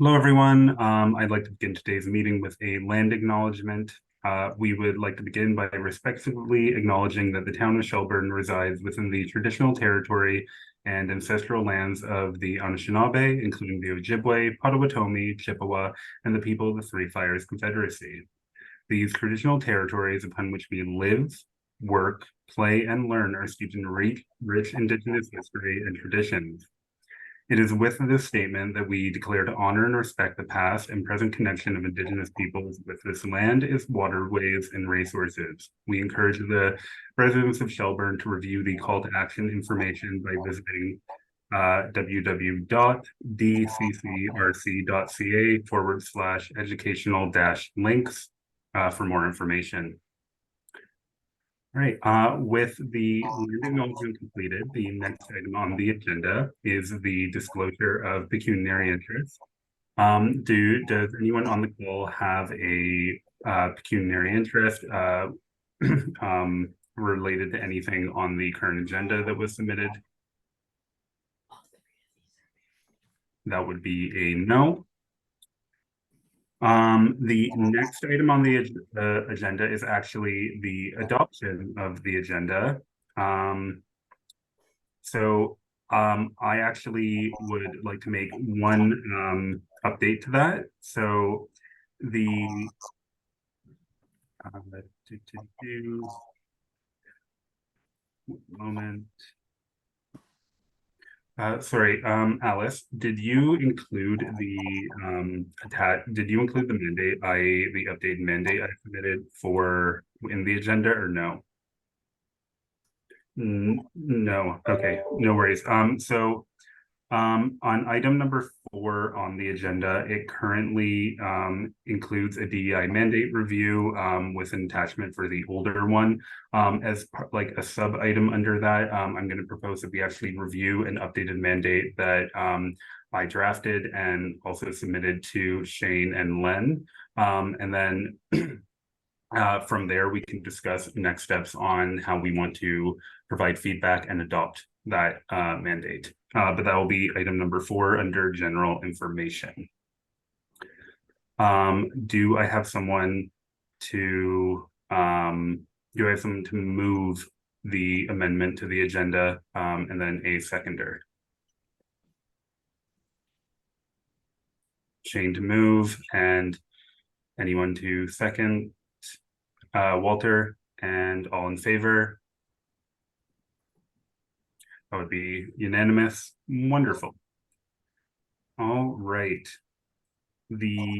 Hello, everyone. I'd like to begin today's meeting with a land acknowledgement. We would like to begin by respectfully acknowledging that the town of Shelburne resides within the traditional territory and ancestral lands of the Anishinaabe, including the Ojibwe, Potawatomi, Chippewa, and the people of the Three Fires Confederacy. These traditional territories upon which we live, work, play, and learn are steeped in rich Indigenous history and traditions. It is with this statement that we declare to honor and respect the past and present connection of Indigenous peoples with this land, its waterways, and resources. We encourage the residents of Shelburne to review the call to action information by visiting www.dccrc.ca/educational-links for more information. All right, with the land acknowledgement completed, the next item on the agenda is the disclosure of pecuniary interest. Does anyone on the call have a pecuniary interest related to anything on the current agenda that was submitted? That would be a no. The next item on the agenda is actually the adoption of the agenda. I actually would like to make one update to that. So the moment. Sorry, Alice, did you include did you include the mandate the updated mandate I submitted for in the agenda or no? No, okay, no worries. On item number 4 on the agenda, it currently includes a DEI mandate review with an attachment for the older one. As like a sub item under that, I'm going to propose that we actually review an updated mandate that I drafted and also submitted to Shane and Len. And then from there, we can discuss next steps on how we want to provide feedback and adopt that mandate. But that will be item number 4 under general information. Do I have someone to move the amendment to the agenda and then a seconder? Shane to move and anyone to second? Walter, and all in favor? That would be unanimous. Wonderful. All right. The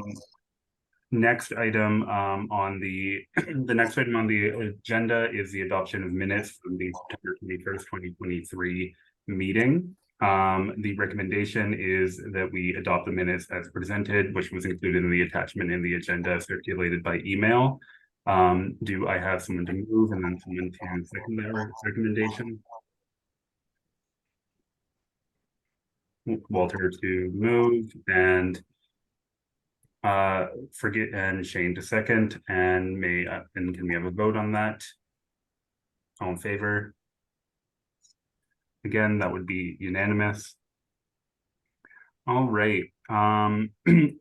next item on the next item on the agenda is the adoption of minutes from the September 21st, 2023 meeting. The recommendation is that we adopt the minutes as presented, which was included in the attachment in the agenda circulated by email. Do I have someone to move and then someone to second that recommendation? Walter to move and forget and Shane to second, and can we have a vote on that? All in favor? Again, that would be unanimous. All right.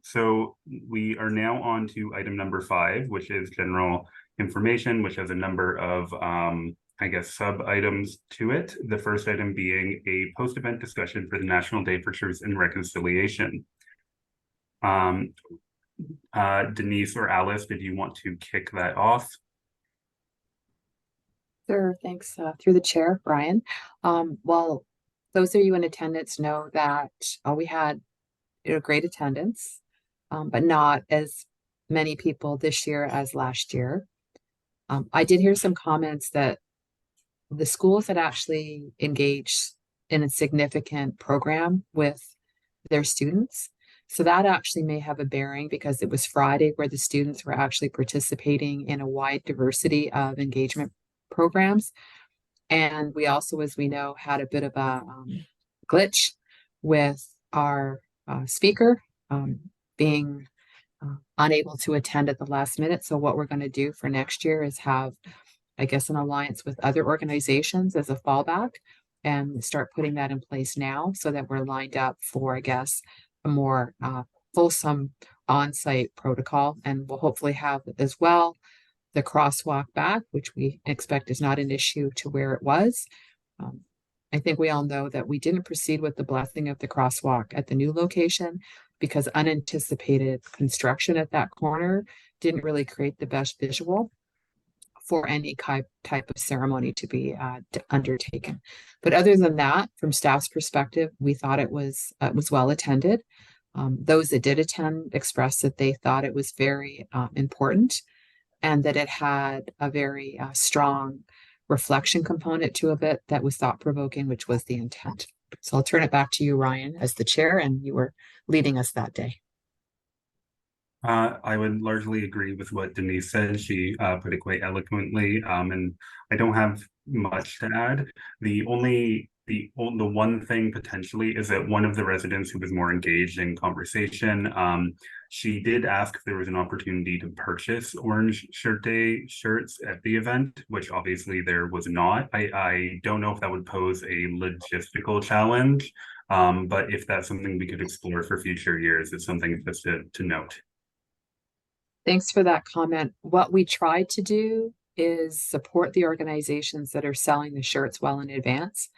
So we are now on to item number 5, which is general information, which has a number of I guess sub items to it. The first item being a post-event discussion for the National Day for Truth and Reconciliation. Denise or Alice, did you want to kick that off? Sure, thanks. Through the chair, Brian. Well, those of you in attendance know that we had great attendance, but not as many people this year as last year. I did hear some comments that the schools had actually engaged in a significant program with their students. So that actually may have a bearing because it was Friday where the students were actually participating in a wide diversity of engagement programs. And we also, as we know, had a bit of a glitch with our speaker being unable to attend at the last minute. So what we're going to do for next year is have, I guess, an alliance with other organizations as a fallback and start putting that in place now so that we're lined up for, I guess, a more fulsome on-site protocol, and we'll hopefully have as well the crosswalk back, which we expect is not an issue to where it was. I think we all know that we didn't proceed with the blessing of the crosswalk at the new location because unanticipated construction at that corner didn't really create the best visual for any type of ceremony to be undertaken. But other than that, from staff's perspective, we thought it was well attended. Those that did attend expressed that they thought it was very important and that it had a very strong reflection component to it that was thought-provoking, which was the intent. So I'll turn it back to you, Ryan, as the chair, and you were leading us that day. I would largely agree with what Denise said. She put it quite eloquently, and I don't have much to add. The one thing potentially is that one of the residents who was more engaged in conversation, she did ask if there was an opportunity to purchase Orange Shirt Day shirts at the event, which obviously there was not. I don't know if that would pose a logistical challenge, but if that's something we could explore for future years, it's something just to note. Thanks for that comment. What we try to do is support the organizations that are selling the shirts well in advance.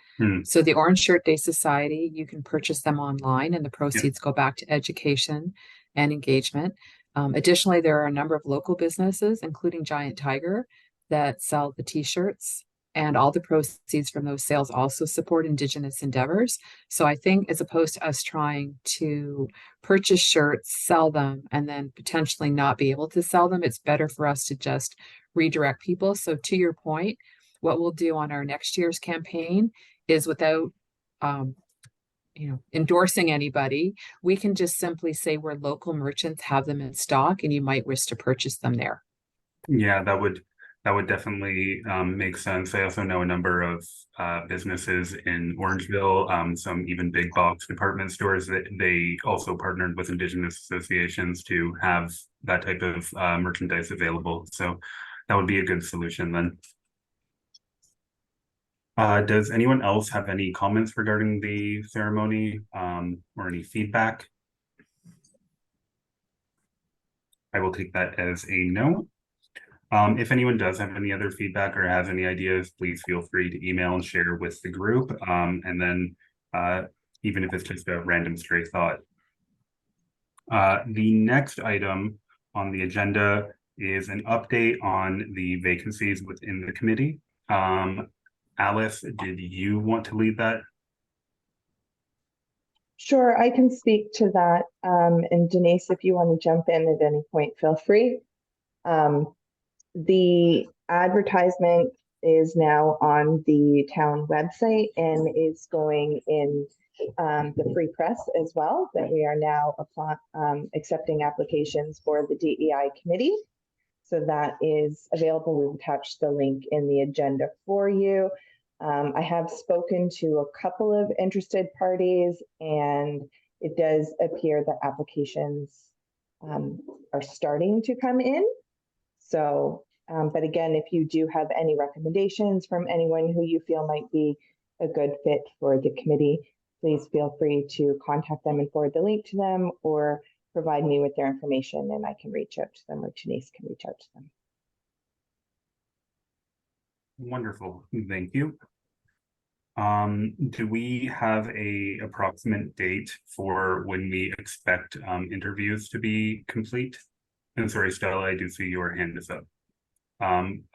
So the Orange Shirt Day Society, you can purchase them online and the proceeds go back to education and engagement. Additionally, there are a number of local businesses, including Giant Tiger, that sell the t-shirts, and all the proceeds from those sales also support Indigenous endeavors. So I think as opposed to us trying to purchase shirts, sell them, and then potentially not be able to sell them, it's better for us to just redirect people. So to your point, what we'll do on our next year's campaign is without endorsing anybody, we can just simply say where local merchants have them in stock and you might wish to purchase them there. Yeah, that would definitely make sense. I also know a number of businesses in Orangeville, some even big box department stores that they also partnered with Indigenous associations to have that type of merchandise available. So that would be a good solution then. Does anyone else have any comments regarding the ceremony or any feedback? I will take that as a no. If anyone does have any other feedback or has any ideas, please feel free to email and share with the group. And then even if it's just a random stray thought. The next item on the agenda is an update on the vacancies within the committee. Alice, did you want to lead that? Sure, I can speak to that. And Denise, if you want to jump in at any point, feel free. The advertisement is now on the town website and is going in the free press as well, that we are now accepting applications for the DEI committee. So that is available. We've attached the link in the agenda for you. I have spoken to a couple of interested parties, and it does appear that applications are starting to come in. So, but again, if you do have any recommendations from anyone who you feel might be a good fit for the committee, please feel free to contact them and forward the link to them, or provide me with their information and I can reach out to them, or Denise can reach out to them. Wonderful, thank you. Do we have a approximate date for when we expect interviews to be complete? And sorry, Stella, I do see your hand is up.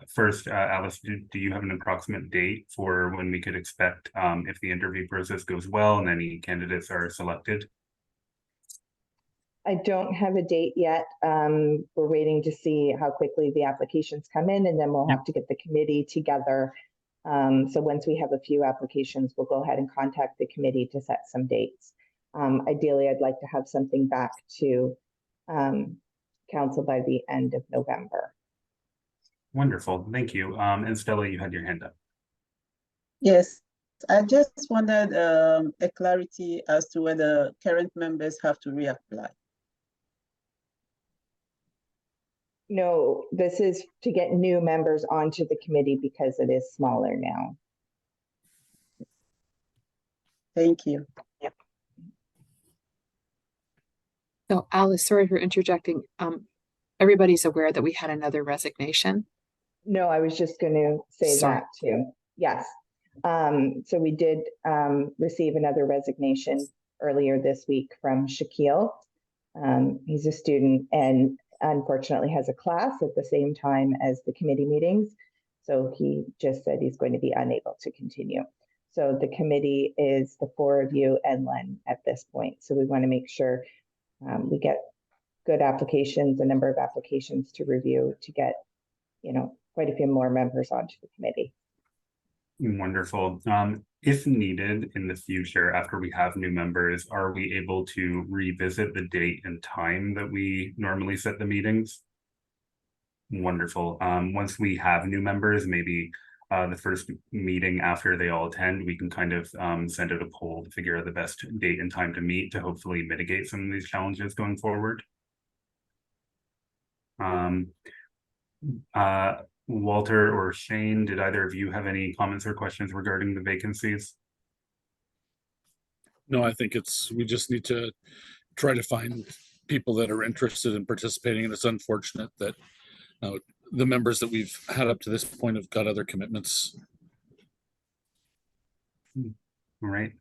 First, Alice, do you have an approximate date for when we could expect if the interview process goes well and any candidates are selected? I don't have a date yet. We're waiting to see how quickly the applications come in, and then we'll have to get the committee together. So once we have a few applications, we'll go ahead and contact the committee to set some dates. Ideally, I'd like to have something back to council by the end of November. Wonderful, thank you. And Stella, you had your hand up. Yes, I just wanted a clarity as to whether current members have to reapply. No, this is to get new members onto the committee because it is smaller now. Thank you. Yep. So Alice, sorry for interjecting. Everybody's aware that we had another resignation. No, I was just going to say Sorry. that too. Yes. So we did receive another resignation earlier this week from Shaquille. He's a student and unfortunately has a class at the same time as the committee meetings. So he just said he's going to be unable to continue. So the committee is the four of you and Len at this point. So we want to make sure we get good applications, a number of applications to review to get, quite a few more members onto the committee. Wonderful. If needed in the future, after we have new members, are we able to revisit the date and time that we normally set the meetings? Wonderful. Once we have new members, maybe the first meeting after they all attend, we can kind of send out a poll to figure out the best date and time to meet to hopefully mitigate some of these challenges going forward. Walter or Shane, did either of you have any comments or questions regarding the vacancies? No, I think we just need to try to find people that are interested in participating, and it's unfortunate that the members that we've had up to this point have got other commitments. All right.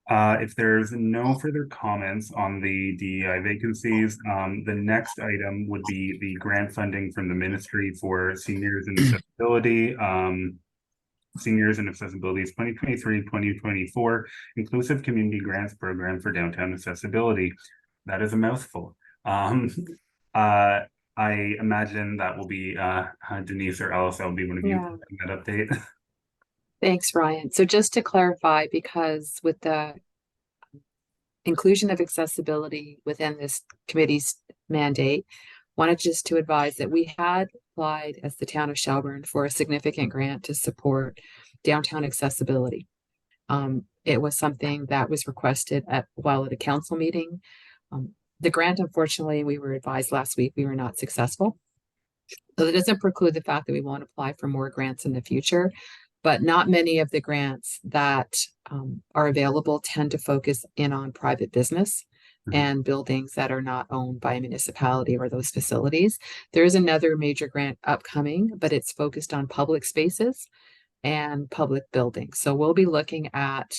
If there's no further comments on the DEI vacancies, the next item would be the grant funding from the Ministry for Seniors and Accessibility. Seniors and Accessibility's 2023-2024 Inclusive Community Grants Program for Downtown Accessibility. That is a mouthful. I imagine that will be Denise or Alice. I'll be one of you providing that update. Thanks, Ryan. So just to clarify, because with the inclusion of accessibility within this committee's mandate, wanted just to advise that we had applied as the town of Shelburne for a significant grant to support downtown accessibility. It was something that was requested while at a council meeting. The grant, unfortunately, we were advised last week we were not successful. So that doesn't preclude the fact that we won't apply for more grants in the future, but not many of the grants that are available tend to focus in on private business and buildings that are not owned by a municipality or those facilities. There is another major grant upcoming, but it's focused on public spaces and public buildings. So we'll be looking at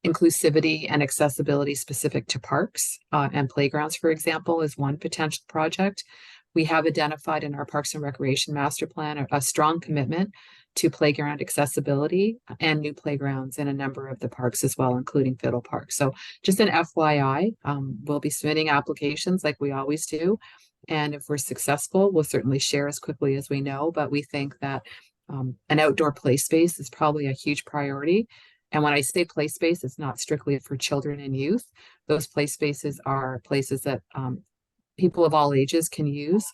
inclusivity and accessibility specific to parks and playgrounds, for example, is one potential project. We have identified in our Parks and Recreation Master Plan a strong commitment to playground accessibility and new playgrounds in a number of the parks as well, including Fiddle Park. So just an FYI, we'll be submitting applications like we always do. And if we're successful, we'll certainly share as quickly as we know, but we think that an outdoor play space is probably a huge priority. And when I say play space, it's not strictly for children and youth. Those play spaces are places that people of all ages can use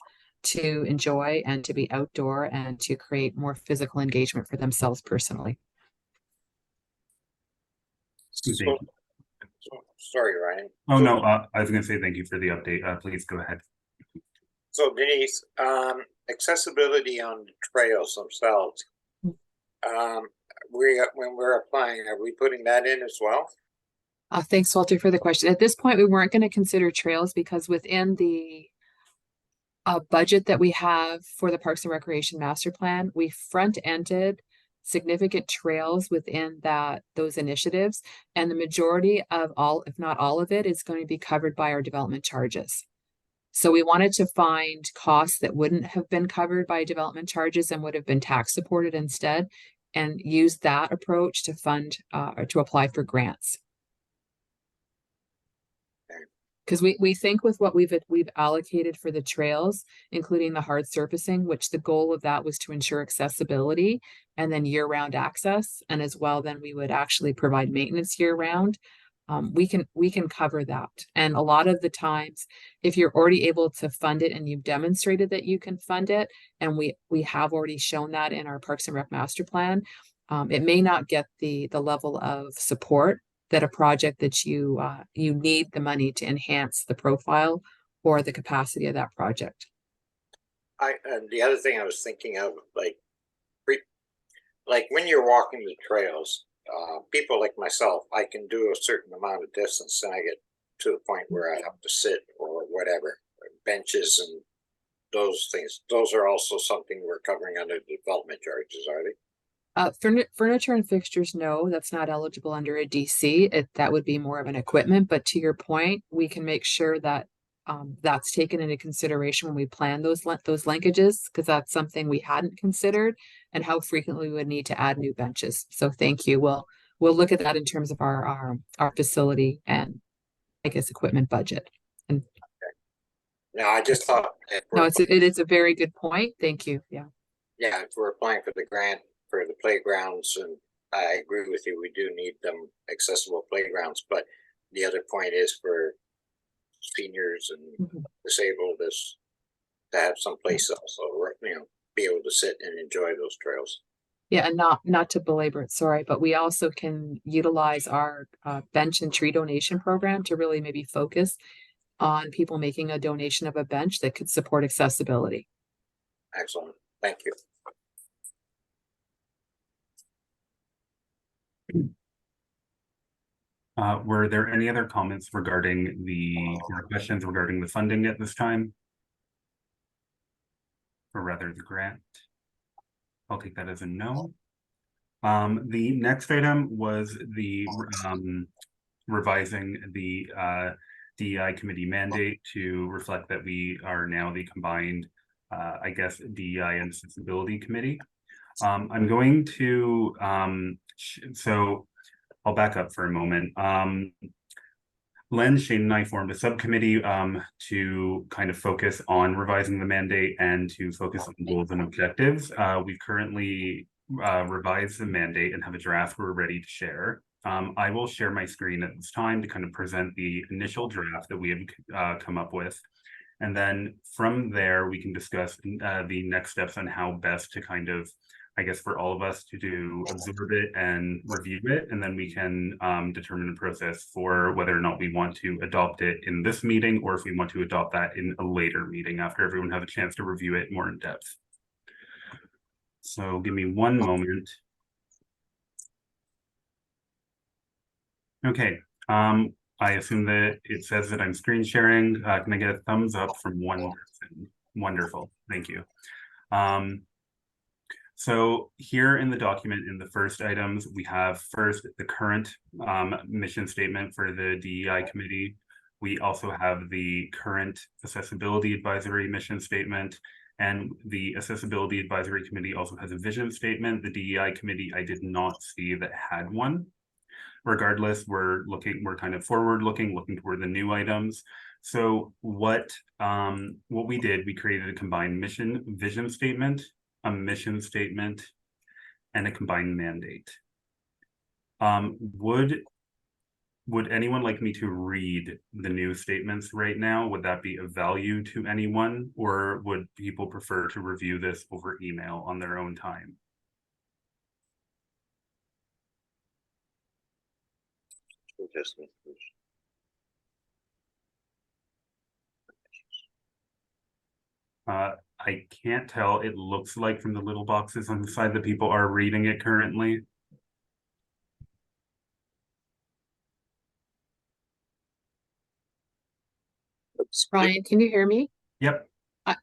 to enjoy and to be outdoor and to create more physical engagement for themselves personally. Sorry, Ryan. Oh, no, I was going to say thank you for the update. Please go ahead. So Denise, accessibility on the trails themselves, when we're applying, are we putting that in as well? Thanks, Walter, for the question. At this point, we weren't going to consider trails because within the budget that we have for the Parks and Recreation Master Plan, we front-ended significant trails within those initiatives, and the majority of all, if not all of it, is going to be covered by our development charges. So we wanted to find costs that wouldn't have been covered by development charges and would have been tax supported instead, and use that approach to fund or to apply for grants. Because we think with what we've allocated for the trails, including the hard surfacing, which the goal of that was to ensure accessibility and then year-round access, and as well then we would actually provide maintenance year-round. We can cover that. And a lot of the times, if you're already able to fund it and you've demonstrated that you can fund it, and we have already shown that in our Parks and Rec Master Plan, it may not get the level of support that a project that you need the money to enhance the profile or the capacity of that project. And the other thing I was thinking of, like when you're walking the trails, people like myself, I can do a certain amount of distance and I get to the point where I have to sit or whatever, benches and those things. Those are also something we're covering under the development charges, are they? Furniture and fixtures, no, that's not eligible under a DC. That would be more of an equipment, but to your point, we can make sure that that's taken into consideration when we plan those linkages, because that's something we hadn't considered, and how frequently we would need to add new benches. So thank you. We'll look at that in terms of our facility and I guess equipment budget. And No, I just thought no, it is a very good point. Thank you. Yeah. yeah, if we're applying for the grant for the playgrounds, and I agree with you, we do need them accessible playgrounds, but the other point is for seniors and Mhm. disabled is to have some place also, be able to sit and enjoy those trails. Yeah, and not to belabor it, sorry, but we also can utilize our bench and tree donation program to really maybe focus on people making a donation of a bench that could support accessibility. Excellent, thank you. Were there any other comments regarding or questions regarding the funding at this time? Or rather the grant? I'll take that as a no. The next item was the revising the DEI committee mandate to reflect that we are now the combined, I guess, DEI and accessibility committee. I'm going to, so I'll back up for a moment. Len, Shane, and I formed a subcommittee to kind of focus on revising the mandate and to focus on goals and objectives. We've currently revised the mandate and have a draft we're ready to share. I will share my screen at this time to kind of present the initial draft that we have come up with. And then from there, we can discuss the next steps on how best to kind of, I guess, for all of us to absorb it and review it, and then we can determine the process for whether or not we want to adopt it in this meeting, or if we want to adopt that in a later meeting after everyone has a chance to review it more in depth. So give me one moment. Okay, I assume that it says that I'm screen sharing. Can I get a thumbs up from one person? Wonderful, thank you. So here in the document, in the first items, we have first the current mission statement for the DEI committee. We also have the current accessibility advisory mission statement, and the accessibility advisory committee also has a vision statement. The DEI committee, I did not see that had one. Regardless, we're kind of forward looking toward the new items. So what we did, we created a combined vision statement, a mission statement, and a combined mandate. Would anyone like me to read the new statements right now? Would that be of value to anyone, or would people prefer to review this over email on their own time? I can't tell. It looks like from the little boxes on the side that people are reading it currently. Ryan, can you hear me? Yep.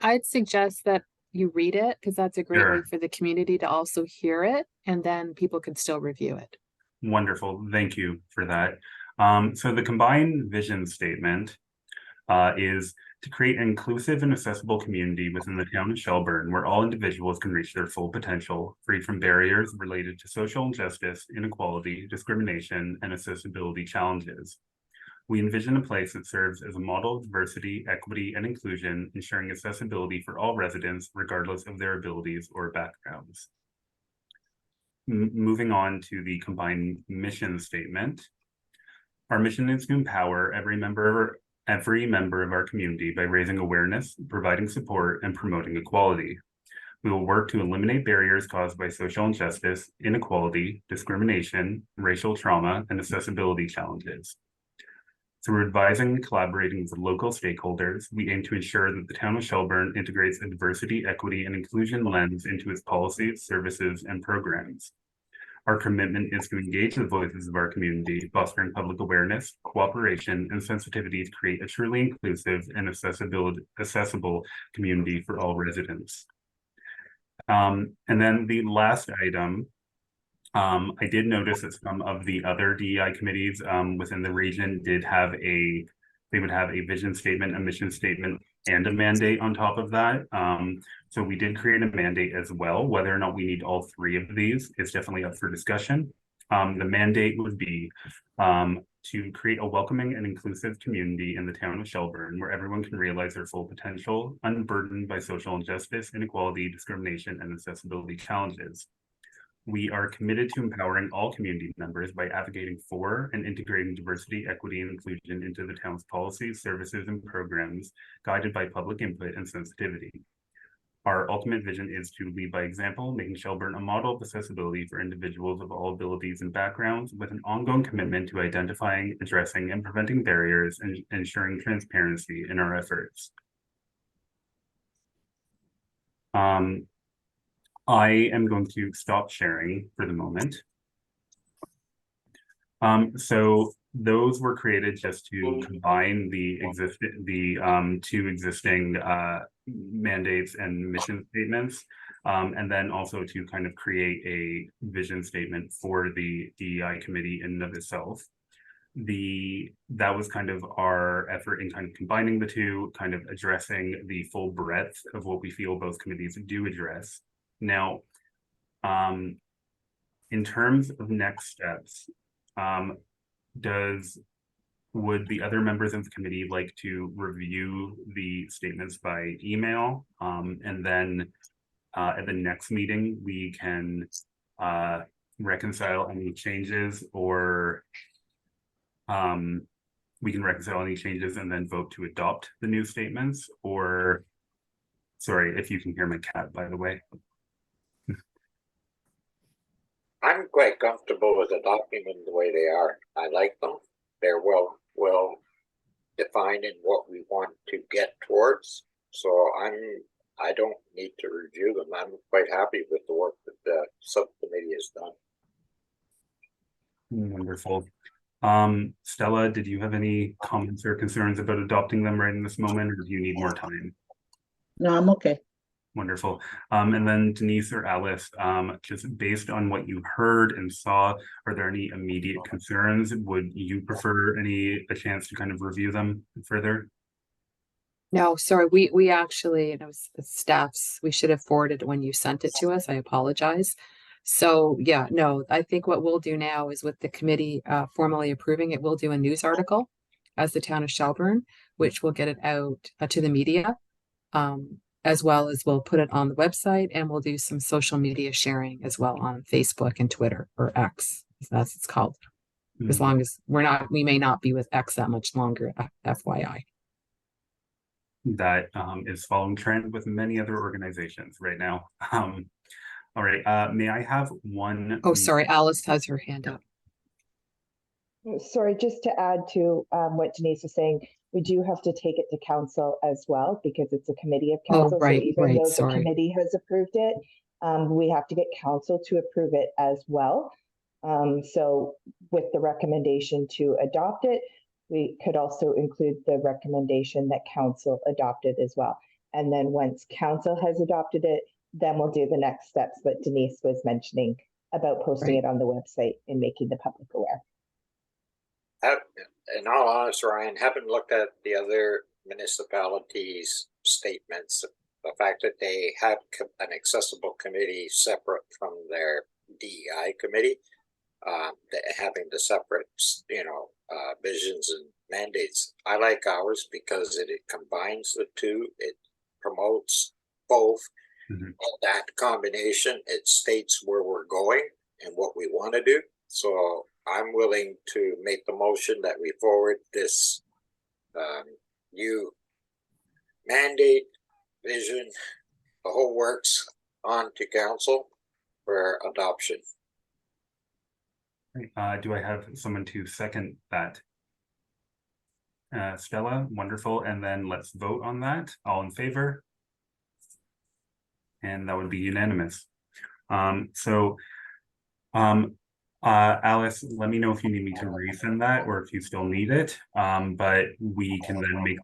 I'd suggest that you read it, because that's a great way Sure. for the community to also hear it, and then people can still review it. Wonderful. Thank you for that. So the combined vision statement is to create an inclusive and accessible community within the town of Shelburne, where all individuals can reach their full potential, free from barriers related to social injustice, inequality, discrimination, and accessibility challenges. We envision a place that serves as a model of diversity, equity, and inclusion, ensuring accessibility for all residents, regardless of their abilities or backgrounds. Moving on to the combined mission statement. Our mission is to empower every member of our community by raising awareness, providing support, and promoting equality. We will work to eliminate barriers caused by social injustice, inequality, discrimination, racial trauma, and accessibility challenges. Through advising and collaborating with local stakeholders, we aim to ensure that the town of Shelburne integrates a diversity, equity, and inclusion lens into its policies, services, and programs. Our commitment is to engage the voices of our community, fostering public awareness, cooperation, and sensitivity to create a truly inclusive and accessible community for all residents. And then the last item, I did notice that some of the other DEI committees within the region they would have a vision statement, a mission statement, and a mandate on top of that. So we did create a mandate as well. Whether or not we need all three of these is definitely up for discussion. The mandate would be to create a welcoming and inclusive community in the town of Shelburne, where everyone can realize their full potential, unburdened by social injustice, inequality, discrimination, and accessibility challenges. We are committed to empowering all community members by advocating for and integrating diversity, equity, and inclusion into the town's policies, services, and programs, guided by public input and sensitivity. Our ultimate vision is to lead by example, making Shelburne a model of accessibility for individuals of all abilities and backgrounds, with an ongoing commitment to identifying, addressing, and preventing barriers and ensuring transparency in our efforts. I am going to stop sharing for the moment. So those were created just to combine the two existing mandates and mission statements, and then also to kind of create a vision statement for the DEI committee in and of itself. That was kind of our effort in kind of combining the two, kind of addressing the full breadth of what we feel both committees do address. Now, in terms of next steps, would the other members of the committee like to review the statements by email? And then at the next meeting, we can reconcile any changes, or we can reconcile any changes and then vote to adopt the new statements. Or, sorry if you can hear my cat, by the way. I'm quite comfortable with adopting them the way they are. I like them. They're well defined in what we want to get towards. So I don't need to review them. I'm quite happy with the work that the subcommittee has done. Wonderful. Stella, did you have any comments or concerns about adopting them right in this moment, or do you need more time? No, I'm okay. Wonderful. And then Denise or Alice, just based on what you heard and saw, are there any immediate concerns? Would you prefer a chance to kind of review them further? No, sorry, we actually, it was the staff's, we should have forwarded it when you sent it to us. I apologize. So yeah, no, I think what we'll do now is, with the committee formally approving it, we'll do a news article as the town of Shelburne, which will get it out to the media, as well as we'll put it on the website, and we'll do some social media sharing as well on Facebook and Twitter, or X, as that's it's called. As long as we may not be with X that much longer, FYI. That is following trend with many other organizations right now. All right, may I have one? Oh, sorry, Alice has her hand up. Sorry, just to add to what Denise was saying, we do have to take it to council as well, because it's a committee of council. Oh, right, so even right, though sorry. the committee has approved it, we have to get council to approve it as well. So with the recommendation to adopt it, we could also include the recommendation that council adopted as well. And then once council has adopted it, then we'll do the next steps that Denise was mentioning about posting it on the website and making the public aware. In all honesty, Ryan, haven't looked at the other municipalities' statements. The fact that they have an accessible committee separate from their DEI committee, having the separate, visions and mandates. I like ours because it combines the two. It promotes both. Mm-hmm. That combination, it states where we're going and what we want to do. So I'm willing to make the motion that we forward this new mandate, vision, the whole works on to council for adoption. Do I have someone to second that? Stella, wonderful. And then let's vote on that. All in favor? And that would be unanimous. So Alice, let me know if you need me to resend that or if you still need it. But we can then make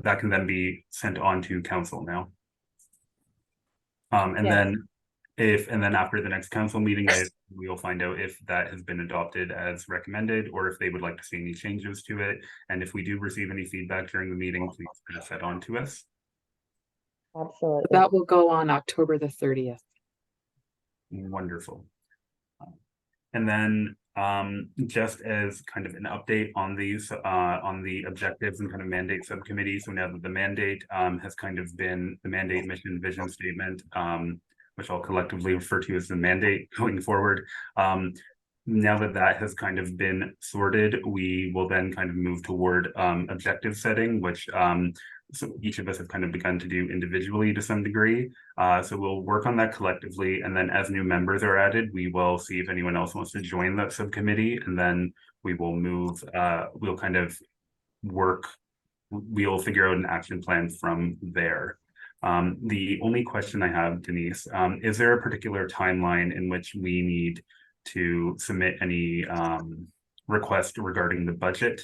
that can then be sent on to council now. And Yes. then after the next council meeting, we'll find out if that has been adopted as recommended or if they would like to see any changes to it. And if we do receive any feedback during the meeting, please pass that on to us. Absolutely. That will go on October the 30th. Wonderful. And then just as kind of an update on these, on the objectives and kind of mandate subcommittee. So now that the mandate has kind of been the mandate, mission, vision statement, which I'll collectively refer to as the mandate going forward. Now that that has kind of been sorted, we will then kind of move toward objective setting, which so each of us have kind of begun to do individually to some degree. So we'll work on that collectively. And then as new members are added, we will see if anyone else wants to join that subcommittee. And then we will move, we'll kind of work, we'll figure out an action plan from there. The only question I have, Denise, is there a particular timeline in which we need to submit any request regarding the budget?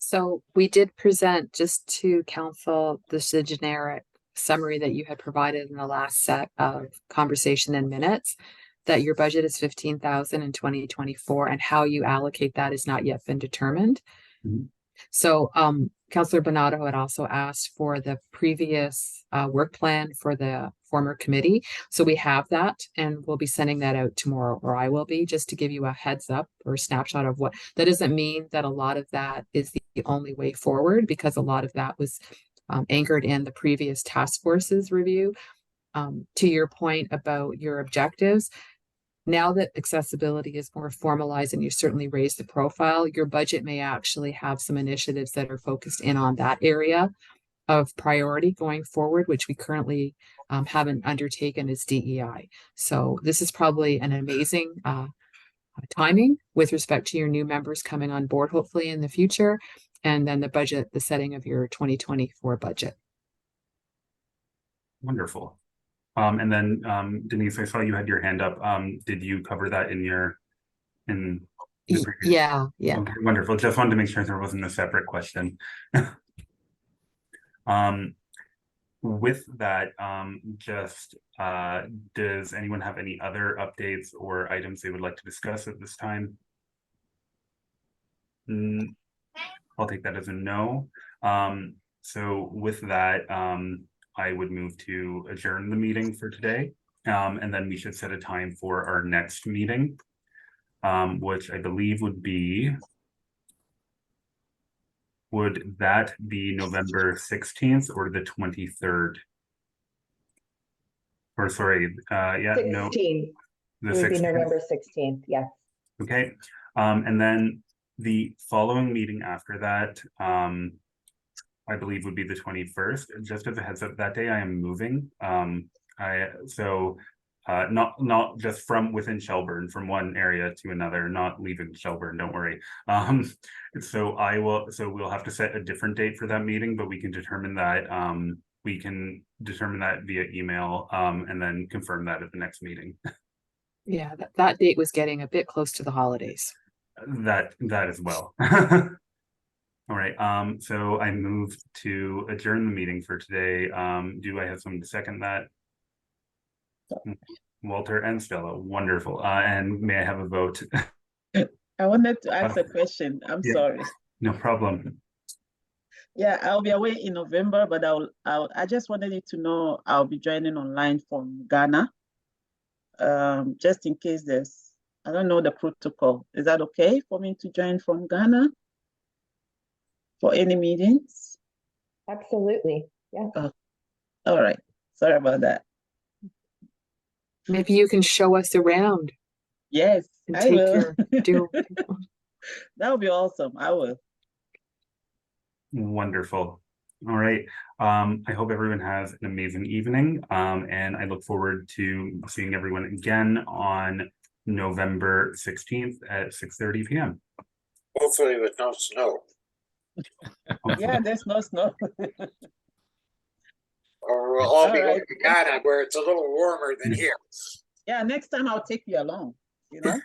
So we did present just to council the generic summary that you had provided in the last set of conversation and minutes, that your budget is 15,000 in 2024 and how you allocate that has not yet been determined. Mhm. So Councillor Bonato had also asked for the previous work plan for the former committee. So we have that and we'll be sending that out tomorrow, or I will be, just to give you a heads up or a snapshot of what. That doesn't mean that a lot of that is the only way forward, because a lot of that was anchored in the previous task forces review. To your point about your objectives, now that accessibility is more formalized and you certainly raised the profile, your budget may actually have some initiatives that are focused in on that area of priority going forward, which we currently haven't undertaken as DEI. So this is probably an amazing timing with respect to your new members coming on board, hopefully in the future, and then the budget, the setting of your 2024 budget. Wonderful. And then Denise, I saw you had your hand up. Did you cover that in your the previous? Yeah. Okay, wonderful. Just wanted to make sure there wasn't a separate question. With that, does anyone have any other updates or items they would like to discuss at this time? I'll take that as a no. So with that, I would move to adjourn the meeting for today. And then we should set a time for our next meeting, which I believe would that be November 16th or the 23rd? Or sorry, yeah, 16. no, It the would be 16th. November 16th, yes. Okay, and then the following meeting after that, I believe would be the 21st. Just as a heads up, that day I am moving. Not just from within Shelburne, from one area to another, not leaving Shelburne, don't worry. So we'll have to set a different date for that meeting, but we can determine that via email, and then confirm that at the next meeting. Yeah, that date was getting a bit close to the holidays. That as well. All right, so I move to adjourn the meeting for today. Do I have someone to second that? Walter and Stella, wonderful. And may I have a vote? I wanted to ask a question. I'm Yeah. sorry. No problem. Yeah, I'll be away in November, but I just wanted you to know I'll be joining online from Ghana. Just in case I don't know the protocol. Is that okay for me to join from Ghana for any meetings? Absolutely, yeah. All right, sorry about that. Maybe you can show us around Yes, and I take will. your That would be awesome. I will. Wonderful. All right. I hope everyone has an amazing evening. And I look forward to seeing everyone again on November 16th at 6:30 p.m. Hopefully with no snow. Yeah, there's no snow. Or we'll all be All going right. to Ghana where it's a little warmer than here. Yeah, next time I'll take you along, you know?